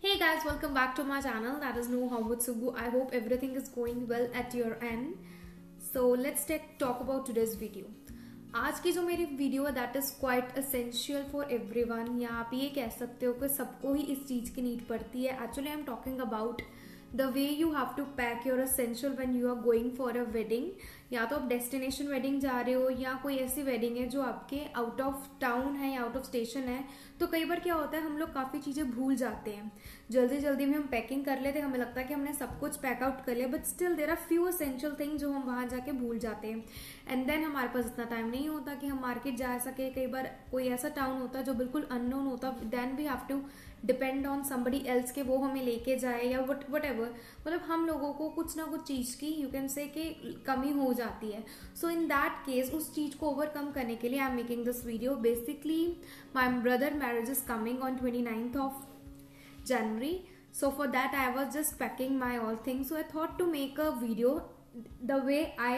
Hey guys, welcome back to my channel. That is No How with Sugu. I hope everything is going well at your end. So let's talk about today's video. आज की जो मेरी video है that is quite essential for everyone, या आप ये कह सकते हो कि सबको ही इस चीज की नीड पड़ती है. Actually I am talking about the way you have to pack your essential when you are going for a wedding. या तो आप डेस्टिनेशन वेडिंग जा रहे हो या कोई ऐसी वेडिंग है जो आपके आउट ऑफ टाउन है या आउट ऑफ स्टेशन है. तो कई बार क्या होता है, हम लोग काफी चीजें भूल जाते हैं. जल्दी जल्दी में हम पैकिंग कर लेते हैं, हमें लगता है कि हमने सब कुछ पैक आउट कर लिया, but still there are few essential thing जो हम वहां जाके भूल जाते हैं. एंड देन हमारे पास इतना टाइम नहीं होता कि हम मार्केट जा सके. कई बार कोई ऐसा टाउन होता है जो बिल्कुल अननोन होता, then we have to depend on somebody else के वो हमें लेके जाए या वट एवर. मतलब हम लोगों को कुछ ना कुछ चीज की यू कैन से कि कमी हो जाती है. सो इन दैट केस उस चीज को ओवरकम करने के लिए I am making this video. Basically my brother marriage is coming on 29th of January. So for that I was just packing my all things. So I thought to make a video the way I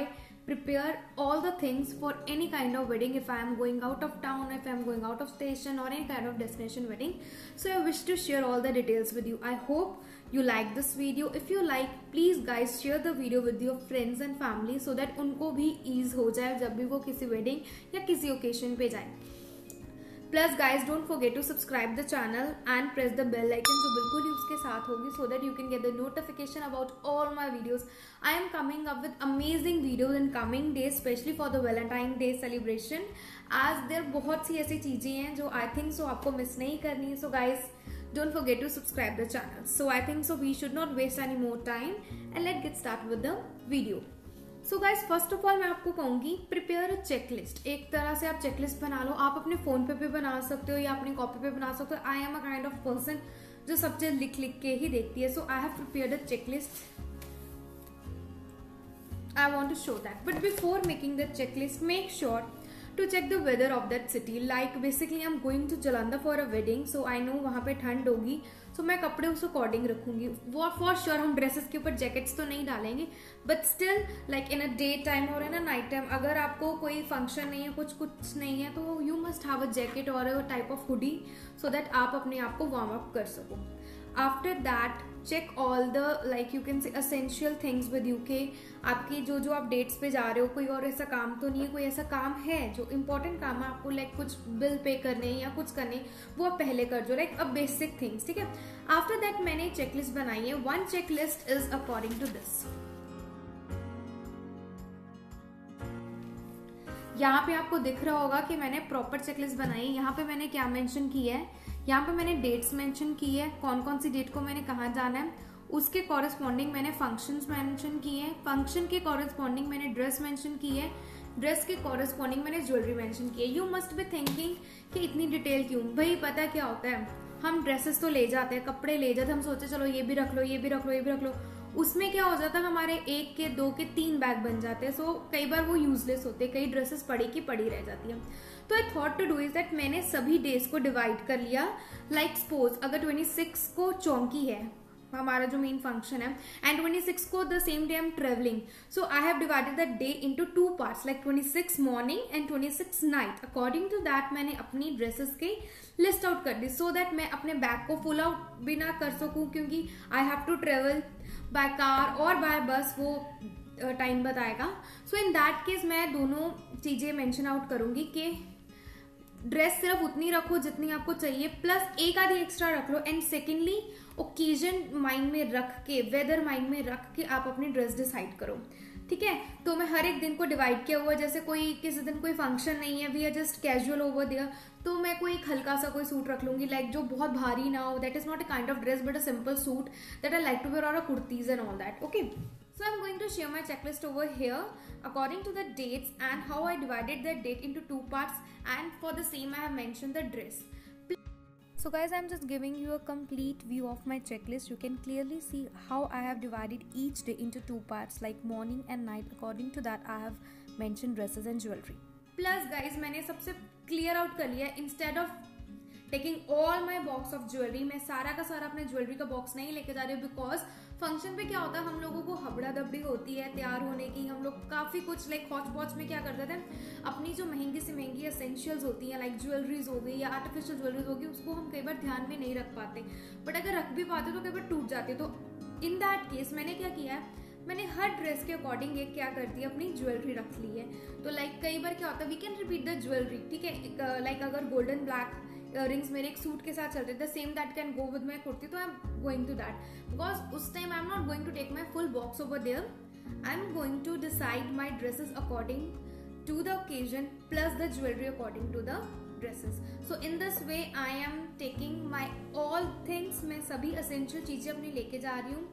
prepare all the things for any kind of wedding, if I am going out of town, if I am going out of station or any kind of destination wedding. So I wish to share all the details with you. I hope you like this video. If you like, please guys share the video with your friends and family so that उनको भी ease हो जाए जब भी वो किसी wedding या किसी occasion पे जाए. Plus guys, don't forget to subscribe the channel and press the bell icon जो बिल्कुल ही उसके साथ होगी, so that you can get the notification about all my videos. I am coming up with amazing videos in coming days, especially for the Valentine Day celebration. As there बहुत सी ऐसी चीजें हैं जो I think so आपको miss नहीं करनी है. So guys, don't forget to subscribe the channel. So I think so we should not waste any more time and let's get started with the video. So guys, first of all मैं आपको कहूंगी prepare a checklist. एक तरह से आप checklist बना लो. आप अपने फोन पे भी बना सकते हो या अपनी कॉपी पे बना सकते हो. I am a kind of person जो सब चीज लिख लिख के ही देखती है. So I have prepared a checklist. I want to show that. But before making the checklist, make sure to check the weather of that city. Like basically I'm going to Jalandhar for a wedding, so I know वहाँ पे ठंड होगी. So मैं कपड़े उस according रखूंगी. वो for sure हम ड्रेसेस के ऊपर जैकेट्स तो नहीं डालेंगे, but still like in a day time और इन अ नाइट टाइम अगर आपको कोई फंक्शन नहीं है, कुछ नहीं है, तो you must have a jacket और a type of hoodie so that आप अपने आप को वार्म अप कर सको. After that check all the like you can say essential things with you के आपकी जो आप डेट्स पे जा रहे हो, कोई और ऐसा काम तो नहीं है, कोई ऐसा काम है जो इंपॉर्टेंट काम है आपको, लाइक कुछ बिल पे करने या कुछ करने, वो आप पहले कर जो, लाइक अ बेसिक थिंग्स. ठीक है. आफ्टर दैट मैंने चेकलिस्ट बनाई है. One checklist is according to this. यहाँ पे आपको दिख रहा होगा कि मैंने प्रॉपर चेकलिस्ट बनाई है. यहाँ पे मैंने क्या मेंशन किया है, यहाँ पे मैंने डेट्स मेंशन की है, कौन कौन सी डेट को मैंने कहाँ जाना है, उसके कॉरेस्पॉन्डिंग मैंने फंक्शंस मेंशन किए हैं, फंक्शन के कॉरेस्पॉन्डिंग मैंने ड्रेस मेंशन की है, ड्रेस के कॉरेस्पॉन्डिंग मैंने ज्वेलरी मेंशन की है. यू मस्ट बी थिंकिंग कि इतनी डिटेल क्यों भाई. पता क्या होता है, हम ड्रेसेस तो ले जाते हैं, कपड़े ले जाते हैं, हम सोचे चलो ये भी रख लो, ये भी रख लो, ये भी रख लो. उसमें क्या हो जाता है, हमारे एक के दो के तीन बैग बन जाते हैं. सो कई बार वो यूजलेस होते हैं, कई ड्रेसेस पड़ी की पड़ी रह जाती है. तो I thought to do is that मैंने सभी डेज को डिवाइड कर लिया. लाइक सपोज अगर 26 को चौंकी है हमारा जो मेन फंक्शन है एंड 26 को the same day I am travelling, so I have divided that day into two parts, like 26 morning and 26 night. According to that मैंने अपनी ड्रेसेस के लिस्ट आउट कर दी, सो दैट मैं अपने बैग को full out भी ना कर सकूं, क्योंकि I have to travel by car और बाय बस, वो टाइम बताएगा. सो इन दैट केस मैं दोनों चीजें मेंशन आउट करूंगी कि ड्रेस सिर्फ उतनी रखो जितनी आपको चाहिए, प्लस एक आधी एक्स्ट्रा रख लो. एंड सेकेंडली ओकेजन माइंड में रख के, वेदर माइंड में रख के आप अपनी ड्रेस डिसाइड करो. ठीक है. तो मैं हर एक दिन को डिवाइड किया हुआ, जैसे कोई किसी दिन कोई फंक्शन नहीं है, we are just casual over there, तो मैं कोई हल्का सा कोई सूट रख लूंगी, लाइक जो बहुत भारी ना हो. That is not a kind of dress but a simple suit that I like to wear, और a kurtis and all that. Okay. So I'm going to share my checklist over here according to the dates and how I divided the date into two parts, and for the same I have mentioned the dress. So guys, I'm just giving you a complete view of my checklist. You can clearly see how I have divided each day into two parts, like morning and night. According to that I have mentioned dresses and jewelry. Plus guys, मैंने सबसे clear out कर लिया, instead of taking all my box of jewellery. मैं सारा का सारा अपने jewellery का बॉक्स नहीं लेके जा रही हूँ, बिकॉज फंक्शन पे क्या होता है, हम लोगों को हबड़ा दबड़ी होती है तैयार होने की। हम लोग काफी कुछ लाइक हॉच पॉच में क्या करते थे, अपनी जो महंगी से महंगी एसेंशियल्स होती हैं लाइक ज्वेलरीज हो गई या आर्टिफिशियल ज्वेलरीज होगी, उसको हम कई बार ध्यान में नहीं रख पाते, बट अगर रख भी पाते तो कई बार टूट जाते। तो इन दैट केस मैंने क्या किया है, मैंने हर ड्रेस के अकॉर्डिंग एक क्या करती है, अपनी ज्वेलरी रख ली है। तो लाइक कई बार क्या होता है, we can repeat the jewellery, ठीक है। लाइक अगर गोल्डन ब्लैक इयररिंग्स मेरे एक सूट के साथ चलते थे, same that can go with my kurti, तो I am going to that, because उस time I am not going to take my full box over there. I am going to decide my dresses according to the occasion plus the jewellery according to the dresses. So in this way I am taking my all things, मैं सभी essential चीजें अपनी लेके जा रही हूँ।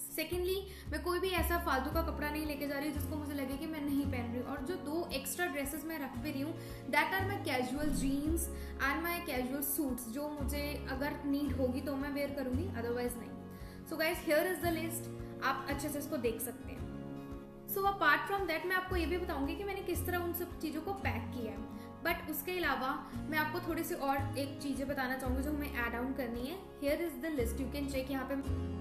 Secondly, मैं कोई भी ऐसा फालतू का कपड़ा नहीं लेके जा रही हूँ जिसको मुझे लगे कि मैं नहीं पहन रही हूँ। और जो 2 एक्स्ट्रा ड्रेसेस मैं रख भी रही हूँ, that are my casual jeans and my casual suits, जो मुझे अगर नीड होगी तो मैं वेयर करूंगी, अदरवाइज नहीं। So guys, here is the list, आप अच्छे से इसको देख सकते हैं। सो अपार्ट फ्रॉम दैट मैं आपको ये भी बताऊंगी कि मैंने किस तरह उन सब चीज़ों को पैक किया है, बट उसके अलावा मैं आपको थोड़ी सी और एक चीज़ें बताना चाहूंगी जो हमें ऐड ऑन करनी है। Here is the list, you can check. यहाँ पे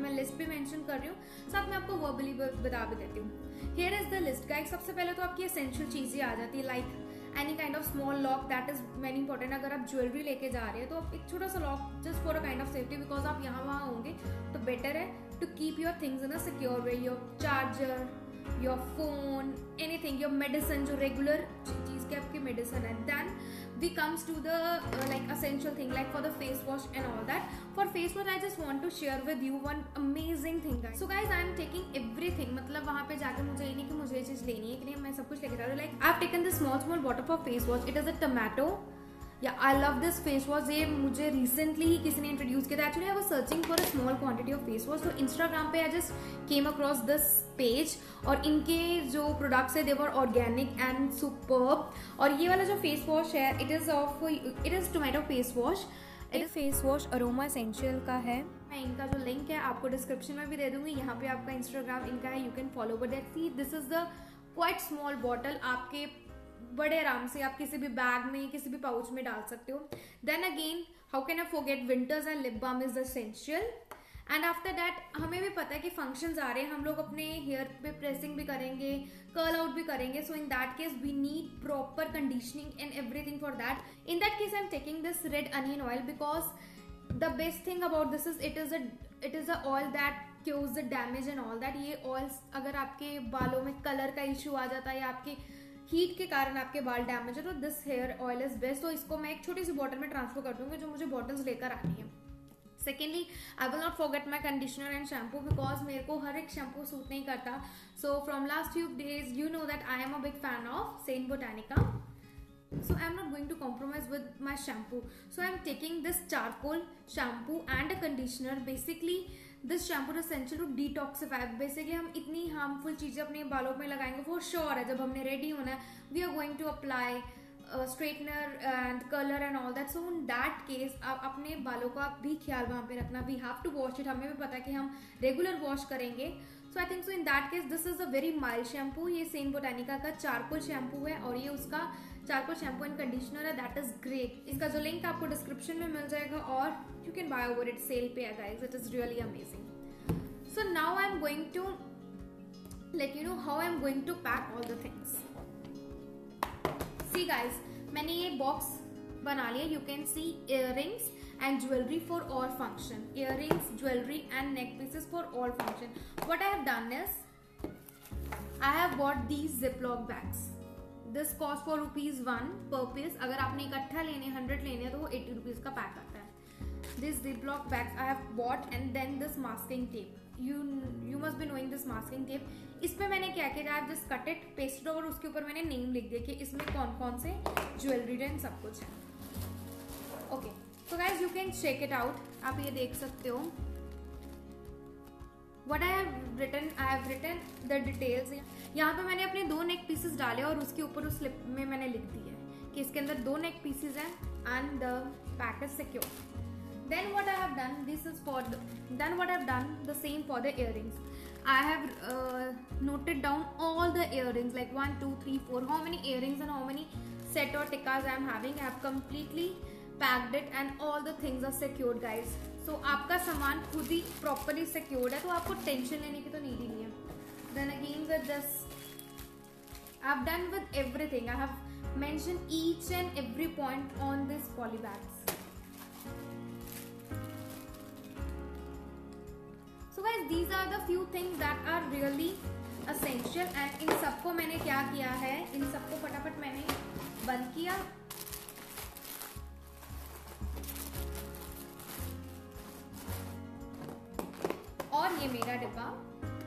मैं लिस्ट भी मेंशन कर रही हूँ, साथ में आपको वर्बली बता भी देती हूँ। Here is the list guys. सबसे पहले तो आपकी एसेंशियल चीजें आ जाती है, like any kind of small lock, that is very important. अगर आप ज्वेलरी लेके जा रहे हैं तो आप एक छोटा सा lock, just for a kind of safety, because आप यहाँ वहाँ होंगे तो बेटर है to keep your things in a secure way. Your charger, your phone, anything, your medicine, जो रेगुलर चीज के आपकी मेडिसिन है। Then we comes to the like essential thing, like for the face wash and all that. For face wash I just want to share with you one amazing thing guys. So guys, I am taking everything, मतलब वहाँ पे जाकर मुझे ये नहीं कि मुझे ये चीज लेनी है कि नहीं, मैं सब कुछ लेके जा रही हूँ। Like I've taken this small bottle for face wash. It is a tomato. Yeah, I love this face wash. ये मुझे recently ही किसी ने इंट्रोड्यूस किया था। Actually I was searching for a small quantity of face wash. तो Instagram पे I just came across this page और इनके जो प्रोडक्ट्स है they were organic and superb। और ये वाला जो फेस वॉश है, it is tomato face wash। एक फेस वॉश अरोमा एसेंशियल का है। मैं इनका जो लिंक है आपको डिस्क्रिप्शन में भी दे दूंगी। यहाँ पे आपका इंस्टाग्राम इनका है, you can follow. But that's see, this is the quite small bottle, आपके बड़े आराम से आप किसी भी बैग में, किसी भी पाउच में डाल सकते हो। Then again, how can I forget winters and lip balm is essential. And after that हमें भी पता है कि फंक्शंस आ रहे हैं, हम लोग अपने हेयर पे प्रेसिंग भी करेंगे, कर्ल आउट भी करेंगे। So in that case we need proper conditioning and everything for that. In that case I am taking this red onion oil, because the best thing about this is it is a oil that cures the damage and all that. ये oils अगर आपके बालों में colour का issue आ जाता है या आपके हीट के कारण आपके बाल डैमेज है, तो this hair oil is best. तो इसको मैं एक छोटी सी बॉटल में ट्रांसफर कर दूंगी, जो मुझे बॉटल्स लेकर आनी है। Secondly, I will not forget my conditioner and shampoo, because मेरे को हर एक शैम्पू सूट नहीं करता। So from last few days you know that I am a big fan of St Botanica. So I am not going to compromise with my shampoo. So I am taking this charcoal shampoo and a conditioner. Basically this shampoo is essential to detoxify. Basically हम इतनी harmful चीजें अपने बालों में लगाएंगे, for sure है जब हमने ready होना है, we are going to apply straightener and color and all that. So in that case आप अपने बालों का भी ख्याल वहाँ पे रखना। We have to wash it, हमें भी पता है कि हम regular wash करेंगे। So I think so in that case this is a very mild shampoo। ये सेंट बोटानिका का चारकोल शैम्पू है और ये उसका चारकोल शैम्पू एंड कंडीशनर है, दैट इज ग्रेट। इसका जो लिंक आपको डिस्क्रिप्शन में मिल जाएगा और you can buy over it, sale पे है guys, it is really amazing. So now I am going to let you know how I am going to pack all the things. See guys, मैंने ये box बना लिया, you can see earrings and jewelry for all function, earrings, jewelry and neck pieces for all function. What I have done is I have bought these ziploc bags. This cost for ₹1 per piece. अगर आपने इकट्ठा लेने 100 लेने तो वो 80 rupees का pack आता है। This ziploc bags I have bought and then this masking tape. You must be knowing this masking tape. इस पे मैंने क्या किया, I have just cut it, pasted और उसके ऊपर मैंने नेम लिख दिया कि इसमें कौन कौन से ज्वेलरी एंड सब कुछ है। Okay, so guys you can check it out, आप ये देख सकते हो। What I have written the details। यहाँ पे मैंने अपने 2 नेक पीसेस डाले और उसके ऊपर उस स्लिप में मैंने लिख दिया है कि इसके अंदर 2 नेक पीसेस हैं and the pack is secure। Then what I have done, the same for the earrings। I have noted down all the earrings, like 1, 2, 3, 4, how many earrings and how many set or tikkas I am having. I have completely packed it and all the things are secured, guys. So आपका सामान खुद ही properly secured है, तो आपको tension लेने की तो need ही नहीं है. Then again with this, I've done with everything. I have mentioned each and every point on this poly bags. So guys, these are the few things that are really essential. And इन सबको मैंने क्या किया है, इन सबको फटाफट मैंने बंद किया. और ये मेरा डिब्बा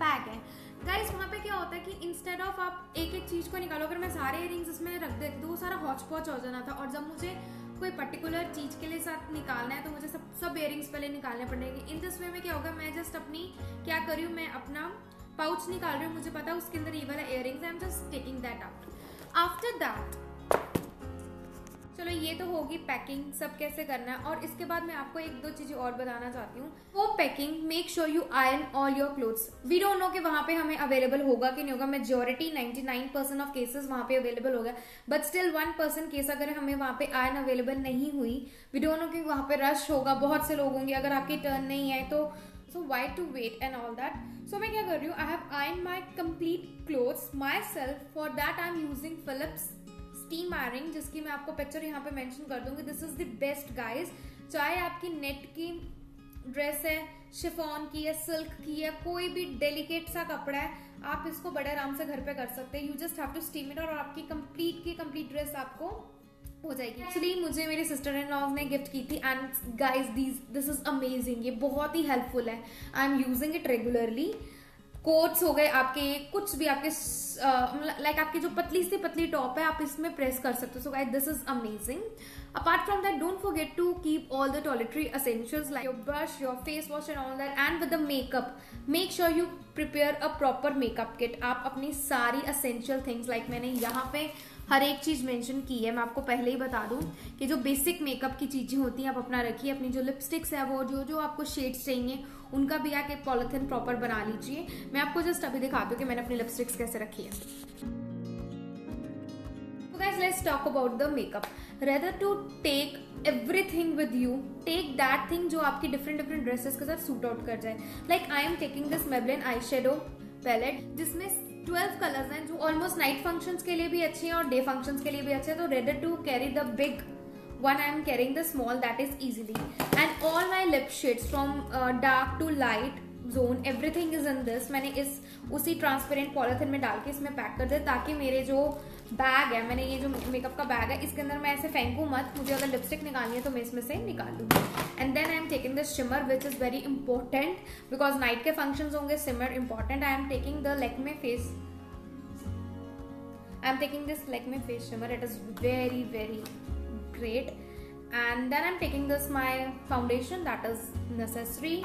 पैक है. गाइस वहाँ पे क्या होता है कि इंस्टेड ऑफ आप एक एक चीज को निकालो, अगर मैं सारे इयरिंग्स इसमें रख देती तो वो सारा हॉच पॉच हो जाना था. और जब मुझे कोई पर्टिकुलर चीज के लिए साथ निकालना है तो मुझे सब इयरिंग्स पहले निकालने पड़ेंगे. इन दिस वे में क्या होगा, मैं जस्ट अपनी क्या कर रही हूँ, मैं अपना पाउच निकाल रही हूँ, मुझे पता है उसके अंदर ये वाला earrings, I am just taking that out. After that चलो ये तो होगी पैकिंग, सब कैसे करना है. और इसके बाद मैं आपको एक दो चीजें और बताना चाहती हूँ. वो packing, make sure you iron all your clothes. We don't know कि वहां पे हमें अवेलेबल होगा कि नहीं होगा. मेजोरिटी 99% ऑफ केसेस वहां पे अवेलेबल होगा, बट स्टिल 1% केस अगर हमें वहां पे आयरन अवेलेबल नहीं हुई, वी डोंट नो कि वहां पे रश होगा, बहुत से लोग होंगे, अगर आपकी टर्न नहीं है तो so why to wait and all that. So मैं क्या कर रही हूँ, I have ironed my complete clothes myself. For that I am using Philips steam ironing, जिसकी मैं आपको पिक्चर यहाँ पे मेंशन कर दूंगी. This is the best guys. चाहे आपकी नेट की ड्रेस है, शिफॉन की है, सिल्क की है, कोई भी डेलिकेट सा कपड़ा है, आप इसको बड़े आराम से घर पे कर सकते हैं. You just have to steam it और आपकी कंप्लीट ड्रेस आपको हो जाएगी. एक्चुअली मुझे मेरी सिस्टर इन लॉज ने गिफ्ट की थी and guys this is amazing. ये बहुत ही हेल्पफुल है. I am using it regularly. Quotes हो गए आपके, कुछ भी आपके लाइक आपकी जो पतली से पतली टॉप है, आप इसमें प्रेस कर सकते हो. So guys this is amazing. Apart from that, don't forget to keep all the toiletry essentials like your brush, your face wash and all that. And with the makeup, make sure you prepare a proper makeup kit. आप अपनी सारी essential things, like मैंने यहाँ पे हर एक चीज mention की है. मैं आपको पहले ही बता दूं कि जो बेसिक मेकअप की चीजें होती हैं आप अपना रखिए. अपनी जो लिपस्टिक्स है, वो जो आपको शेड्स चाहिए उनका भी आप एक पॉलिथिन प्रॉपर बना लीजिए. मैं आपको जस्ट अभी दिखाती हूँ कि मैंने अपनी लिपस्टिक्स कैसे रखी है. So guys, let's talk about the makeup. Rather to take everything with you, take that thing जो आपकी different ड्रेसेस के साथ सूट आउट कर जाए. Like I am taking this Maybelline eyeshadow palette जिसमें 12 कलर्स हैं जो ऑलमोस्ट नाइट फंक्शंस के लिए भी अच्छे हैं और डे फंक्शंस के लिए भी अच्छे हैं. तो rather to carry the big one, I am carrying the small, that is easily. And all my lip shades from dark to light zone, everything is in this. मैंने उसी ट्रांसपेरेंट पॉलिथिन में डाल के इसमें पैक कर दिया ताकि मेरे जो बैग है, मैंने ये जो मेकअप का बैग है, इसके अंदर मैं ऐसे फेंकू मत. मुझे अगर लिपस्टिक निकालनी है तो मैं इसमें से निकाल लूँ. And then I am taking this shimmer which is very important because night के फंक्शंस होंगे. Shimmer important. I am taking the Lakme face. I am taking this Lakme face shimmer. It is very very great. And then I'm taking this my foundation that is necessary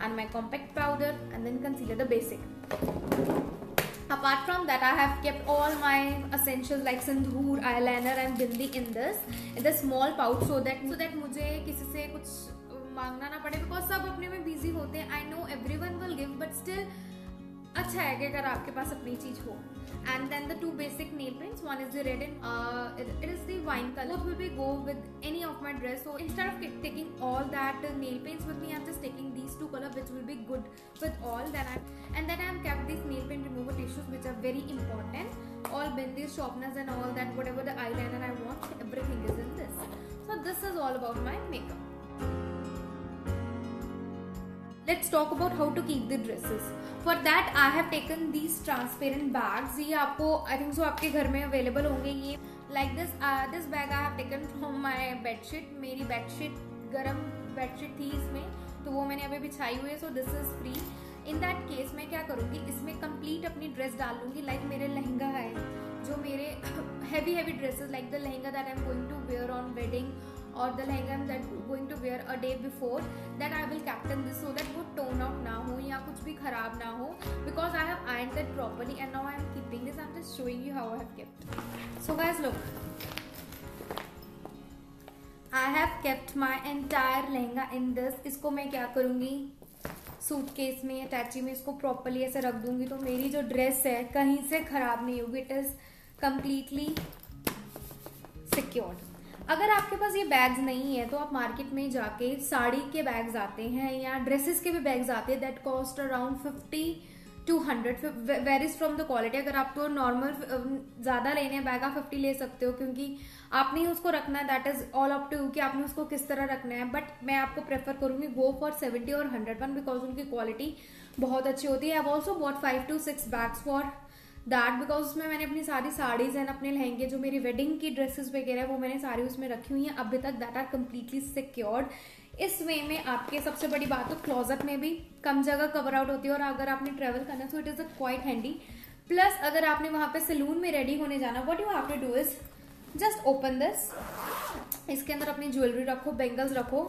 and my compact powder and then concealer, the basic. Apart from that, I have kept all my essentials like sindoor, eyeliner and bindi in this small pouch so that मुझे किसी से कुछ मांगना ना पड़े because सब अपने में busy होते हैं. I know everyone will give but still अच्छा है कि अगर आपके पास अपनी चीज हो. And then the two basic nail prints. One is the red and it is the wine color. Both will be go with any of my dress. So instead of taking all that nail paints with me, I'm just taking these two color which will be good with all. Then I have kept these nail paint remover tissues which are very important. All bindis, sharpeners and all that. Whatever the eyeliner I want, everything is in this. So this is all about my makeup. Let's talk about how to keep the dresses. For that I have taken these transparent bags. ये आपको I think so आपके घर में available होंगे. ये like this bag I have taken from my bedsheet. मेरी bedsheet गरम bedsheet थी इसमें, तो वो मैंने अभी बिछाई हुई है. So this is free. In that case मैं क्या करूँगी, इसमें complete अपनी dress डाल लूँगी. Like मेरे लहंगा है, जो मेरे heavy dresses like the lehenga that I am going to wear on wedding or the lehenga that I'm going to wear a day before, that I will captain this so that वो tone out ना हो या कुछ भी खराब ना हो, because I have ironed it properly and now I am keeping this. I'm just showing you how I have kept. So guys look, I have kept my entire lehenga in this. इसको मैं क्या करूँगी, suitcase में, अटैची में इसको properly ऐसे रख दूंगी तो मेरी जो ड्रेस है कहीं से खराब नहीं होगी. It is completely secured. अगर आपके पास ये बैग्स नहीं है तो आप मार्केट में जाके साड़ी के बैग्स आते हैं या ड्रेसेस के भी बैग्स आते हैं. That cost around 50 to 100, varies from the quality. अगर आपको नॉर्मल ज्यादा लेने हैं बैग, आप 50 ले सकते हो क्योंकि आपने उसको रखना है. That is all up to कि आपने उसको किस तरह रखना है. बट मैं आपको प्रेफर करूंगी गो फॉर 70 और 101 बिकॉज उनकी क्वालिटी बहुत अच्छी होती है. I have also bought 5 to 6 bags for that because उसमें मैंने अपनी सारी साड़ीज एंड अपने लहंगे, जो मेरी वेडिंग की ड्रेसेस वगैरह वो मैंने सारी उसमें रखी हुई हैं अभी तक. That are completely secured. इस वे में आपके सबसे बड़ी बात तो क्लोजेट में भी कम जगह कवर आउट होती है और अगर आपने ट्रेवल करना है तो it is quite handy. Plus अगर आपने वहां पे सैलून में रेडी होने जाना, what you have to do is just open this. इसके अंदर अपनी ज्वेलरी रखो, बेंगल्स रखो,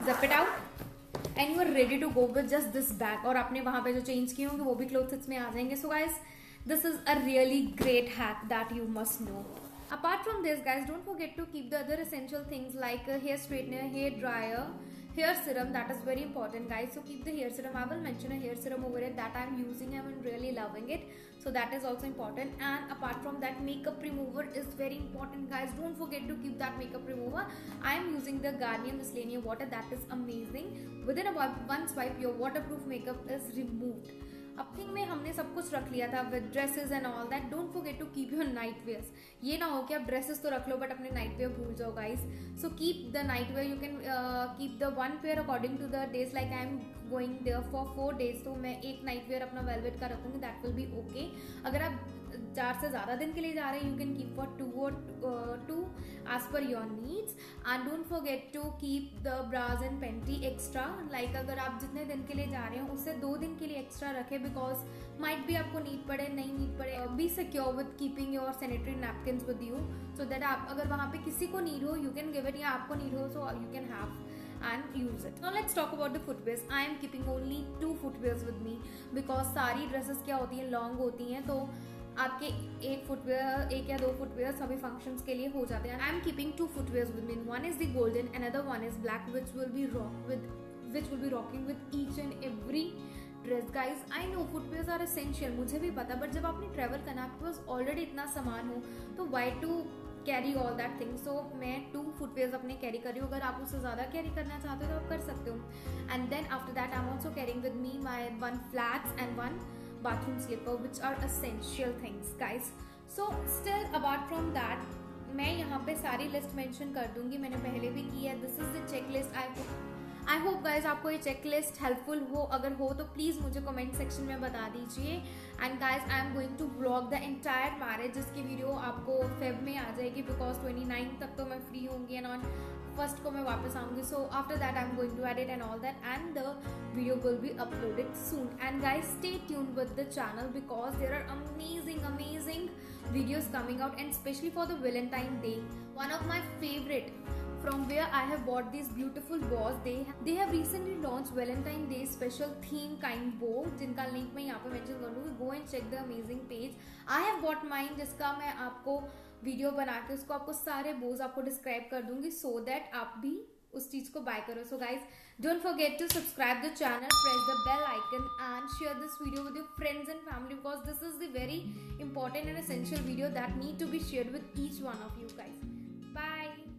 zip it out and you are ready to go with just this bag. और आपने वहां पे जो चेंज किए होंगे वो भी क्लोथ्स इसमें आ जाएंगे. So guys, this is a really great hack that you must know. Apart from this guys, don't forget to keep the other essential things like a hair straightener, hair dryer, hair serum. That is very important guys. So keep the hair serum. I will mention a hair serum over it that I'm using. I'm really loving it. So that is also important. And apart from that, makeup remover is very important guys. Don't forget to keep that makeup remover. I am using the Garnier Micellar Water. That is amazing. Within one swipe your waterproof makeup is removed. अब thing में हमने सब कुछ रख लिया था with dresses and all that. Don't forget to keep your night wears. ये ना हो कि आप ड्रेसेस तो रख लो बट अपने नाइट वेयर भूल जाओ guys. So keep the night wear. You can keep the one pair according to the days. Like I am going there for 4 days तो मैं एक नाइट वेयर अपना वेलवेट का रखूंगी. That will be okay. अगर आप 4 से ज्यादा दिन के लिए जा रहे हैं you can keep for 2 as per your needs. And don't forget to keep the bras and panty extra. Like अगर आप जितने दिन के लिए जा रहे हो उससे 2 दिन के लिए एक्स्ट्रा रखें बिकॉज माइट भी आपको नीड पड़े, नहीं नीड पड़े. Be secure with keeping your sanitary napkins with you so that आप अगर वहाँ पे किसी को नीड हो यू कैन गिव इट या आपको नीड हो so you can have and use it. Now let's talk about the footwears. I am keeping only 2 footwears with me because सारी dresses क्या होती हैं, लॉन्ग होती हैं तो आपके एक या दो फुटवेयर सभी फंक्शंस के लिए हो जाते हैं. I am keeping 2 footwears with me. One is the golden, another one is black, which will be rocking with each and every dress. Guys, I know footwears are essential, मुझे भी पता, but जब आपने ट्रेवल करना आपके पास already इतना सामान हो तो why to carry all that thing. So मैं 2 फुटवेयर्स अपने कैरी कर रही हूँ. अगर आप उससे ज़्यादा कैरी करना चाहते हो तो आप कर सकते हो. And then after that I am also carrying with me my 1 flats and 1 bathroom slipper which are essential things guys. So still apart from that मैं यहाँ पे सारी लिस्ट मेंशन कर दूंगी, मैंने पहले भी की है. This is the check list. I hope guys आपको ये चेक लिस्ट हेल्पफुल हो. अगर हो तो प्लीज़ मुझे कमेंट सेक्शन में बता दीजिए. And guys I am going to vlog the entire marriage जिसकी वीडियो आपको फेब में आ जाएगी बिकॉज 29 तक तो मैं फ्री होंगी एंड ऑन 1st को मैं वापस आऊँगी. So after that I am going to edit and all that and the video will be uploaded soon. And guys stay tuned with the channel because there are amazing videos coming out and especially for the Valentine Day. One of my favorite from where I have bought these beautiful bows. They have recently launched Valentine Day special theme kind bow जिनका link मैं यहाँ पे mention कर दूँगी. Go and check the amazing page. I have bought mine जिसका मैं आपको video बना के उसको आपको सारे बोज आपको डिस्क्राइब कर दूंगी so that आप भी उस चीज को बाय करो. So guys, don't forget to subscribe the channel, press the bell icon and share this video with your friends and family because this is the very important and essential video that need to be shared with each one of you guys. Bye.